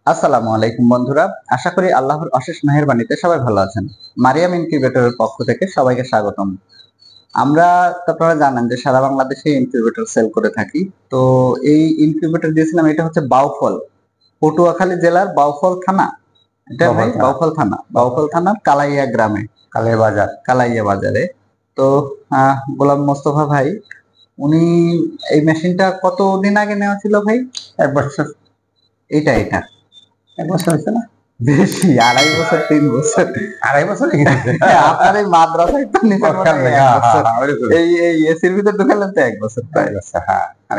আসসালামু আলাইকুম বন্ধুরা, আশা করি আল্লাহর অশেষ মেহেরবানিতে সবাই ভালো আছেন। মারিয়াম ইনকিউবেটরের পক্ষ থেকে সবাইকে স্বাগতম। আমরা তো আপনারা জানেন যে সারা বাংলাদেশে ইনকিউবেটর সেল করে থাকি। তো এই ইনকিউবেটর দিয়েছিলাম, এটা হচ্ছে বাউফল, পটুয়াখালী জেলার বাউফল থানা। এটা ভাই বাউফল থানার কালাইয়া গ্রামে, কালাইয়া বাজারে। তো গোলাম মোস্তফা ভাই, উনি এই মেশিনটা কতদিন আগে নেওয়া ছিল ভাই? 1 বছর। এটা 1 বছর হয়েছে না? বেশি, 2.5 বছর 3 বছর। 2.5 বছর আপনার এই মাদ্রাসায় তো নিজের মনে হয় 1 বছর। এই এসির ভিতর ঢুকালেন তো 1 বছর প্রায়।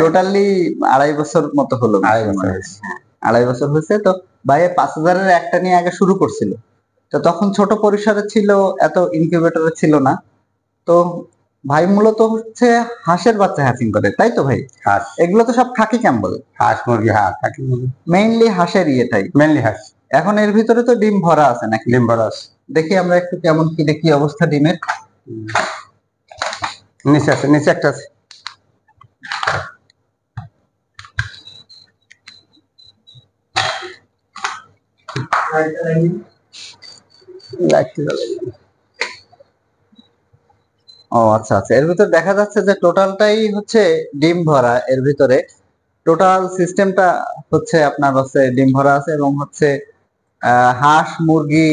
টোটালি 2.5 বছর মতো হলো। 2.5 বছর হয়েছে। তো ভাই 5,000-এর একটা নিয়ে আগে শুরু করছিল। তো তখন ছোট পরিসরে ছিল, এত ইনকিউবেটরে ছিল না। তো ভাই মূলত হচ্ছে হাঁসের বাচ্চা হ্যাচিং করে, তাই তো ভাই? হাঁস, এগুলো তো সব খাকি ক্যাম্বল, হাঁস মুরগি, খাকি মুরগি, মেইনলি হাঁসের ইয়েটাই। মেনলি হাঁস। এখন এর ভিতরে তো ডিম ভরা আছে নাকি? ডিম ভরা আছে। দেখি আমরা একটু কেমন কি দেখি অবস্থা ডিমের। নিচে আছে, নিচে একটা আছে। ও আচ্ছা আচ্ছা, এর ভিতরে দেখা যাচ্ছে যে টোটালটাই হচ্ছে ডিম ভরা। এর ভিতরে টোটাল সিস্টেমটা হচ্ছে আপনার হচ্ছে ডিম ভরা আছে, এবং হচ্ছে হাঁস মুরগি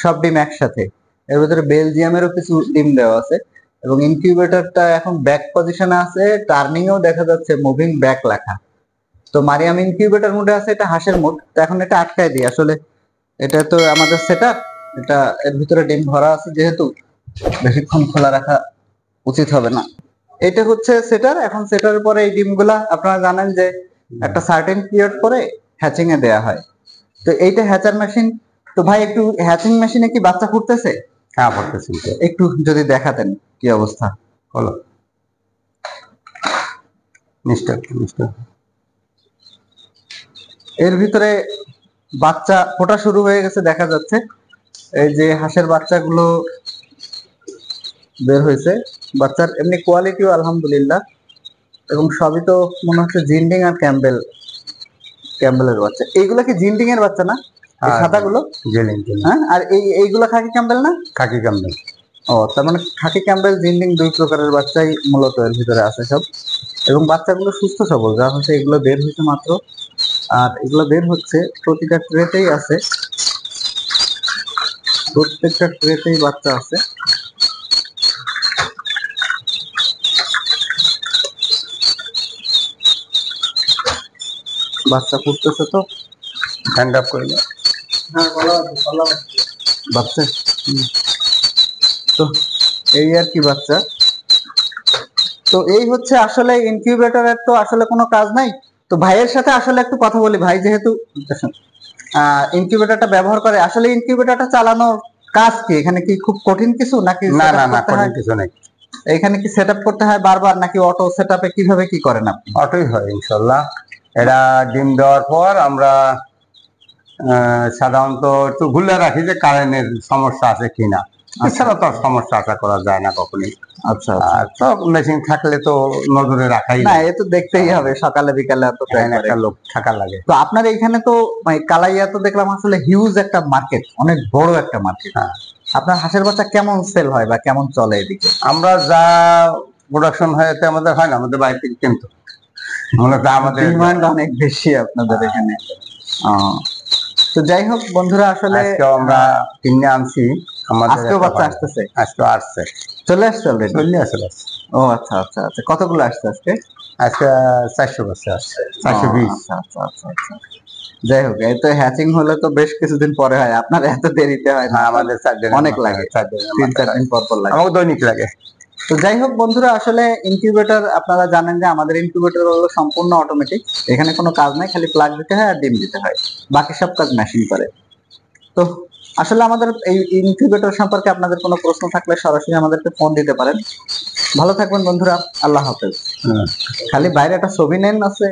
সব ডিম একসাথে। এর ভিতরে বেলজিয়ামেরও কিছু ডিম দেওয়া আছে, এবং ইনকিউবেটরটা এখন ব্যাক পজিশনে আছে, টার্নিং এও দেখা যাচ্ছে মুভিং ব্যাক লেখা। তো মারিয়াম ইনকিউবেটর মোডে আছে, এটা হাঁসের মোড। তো এখন এটা আটকায় দিই, আসলে এটা তো আমাদের সেটআপ। এটা এর ভিতরে ডিম ভরা আছে, যেহেতু বেশিক্ষণ খোলা রাখা উচিত হবে না। এটা হচ্ছে সেটার। এখন সেটার পরে এই ডিমগুলা আপনারা জানেন যে একটা সার্টেন পিরিয়ড পরে হ্যাচিং এ দেয়া হয়। তো এইটা হ্যাচার মেশিন। তো ভাই একটু হ্যাচিং মেশিনে কি বাচ্চা ফুটতেছে? হ্যাঁ, ফুটতেছে। একটু যদি দেখাতেন কি অবস্থা হলো। এর ভিতরে বাচ্চা ফোটা শুরু হয়ে গেছে দেখা যাচ্ছে। এই যে হাঁসের বাচ্চাগুলো বের হয়েছে। বাচ্চার এমনি কোয়ালিটিও আলহামদুলিল্লাহ, এবং সবই তো মনে হচ্ছে জিন্ডিং আর ক্যাম্বেলের বাচ্চা। এইগুলা কি জিন্ডিং এর বাচ্চা না? এই সাদাগুলো হ্যাঁ, আর এইগুলা খাকি ক্যাম্বেল না? খাকি ক্যাম্বেল। ও, তার মানে খাকি ক্যাম্বেল জিন্ডিং দুই প্রকারের বাচ্চাই মূলত এর ভিতরে আছে সব। এবং বাচ্চাগুলো সুস্থ সবল, যা হচ্ছে এগুলো বের হয়েছে মাত্র। আর এগুলো বের হচ্ছে প্রতিটা ট্রেতেই আছে, প্রত্যেকটা ট্রেতেই বাচ্চা আছে। বাচ্চা ফুটতেছে তো হ্যান্ড আপ করে দাও। বাচ্চা তো এই আর কি বাচ্চা। তো এই হচ্ছে আসলে ইনকিউবেটরের তো আসলে কোনো কাজ নাই। তো ভাইয়ের সাথে আসলে একটু কথা বলি। ভাই যেহেতু ইনকিউবেটরটা ব্যবহার করে, আসলে ইনকিউবেটরটা চালানোর কাজ কি? এখানে কি খুব কঠিন কিছু নাকি? না না না, কঠিন কিছু নেই। এখানে কি সেটআপ করতে হয় বারবার, নাকি অটো সেটআপে কিভাবে কি করেন আপনি? অটোই হয় ইনশাল্লাহ। এটা ডিম দেওয়ার পর আমরা সাধারণত একটু ঘুরে রাখি যে কারেন্টের সমস্যা আছে কিনা। এছাড়া তো সমস্যা আশা করা যায় না কখনই। আচ্ছা, তো মেশিন থাকলে তো নজরে রাখাই না, এ তো দেখতেই হবে সকালে বিকালে তো একটা লোক থাকা লাগে। তো আপনার এখানে তো কালাইয়া তো দেখলাম আসলে হিউজ একটা মার্কেট, অনেক বড় একটা মার্কেট। আপনার হাঁসের বাচ্চা কেমন সেল হয় বা কেমন চলে এদিকে? আমরা যা প্রোডাকশন হয় এতে আমাদের হয় না, আমাদের বাইরে থেকে কিন্তু মূলত আমাদের ডিমান্ড অনেক বেশি আপনাদের এখানে। তো যাই হোক বন্ধুরা, আসলে আমরা কিনে আনছি। আজকেও বাচ্চা আসতেছে? আজকে আসছে, চলে আসছে অলরেডি? চলে আসলে। ও আচ্ছা আচ্ছা আচ্ছা, কতগুলো আসছে আজকে? আজকে 400 বাচ্চা আসছে, 420। আচ্ছা আচ্ছা আচ্ছা আচ্ছা। যাই হোক, এই তো হ্যাচিং হলে তো বেশ কিছুদিন পরে হয়, আপনার এত দেরিতে হয় না? আমাদের 4 দিন অনেক লাগে, 3-4 দিন পর পর লাগে। আমাকে দৈনিক লাগে। তো যাই হোক বন্ধুরা, আসলে ইনকিউবেটর আপনারা জানেন যে আমাদের ইনকিউবেটর হলো সম্পূর্ণ অটোমেটিক। এখানে কোনো কাজ নাই, খালি প্লাগ দিতে হয় আর ডিম দিতে হয়, বাকি সব কাজ মেশিন করে। তো আসলে আমাদের এই ইনকিউবেটর সম্পর্কে আপনাদের কোনো প্রশ্ন থাকলে সরাসরি আমাদেরকে ফোন দিতে পারেন। ভালো থাকবেন বন্ধুরা, আল্লাহ হাফেজ। খালি বাইরে একটা ছবি নেন আছে।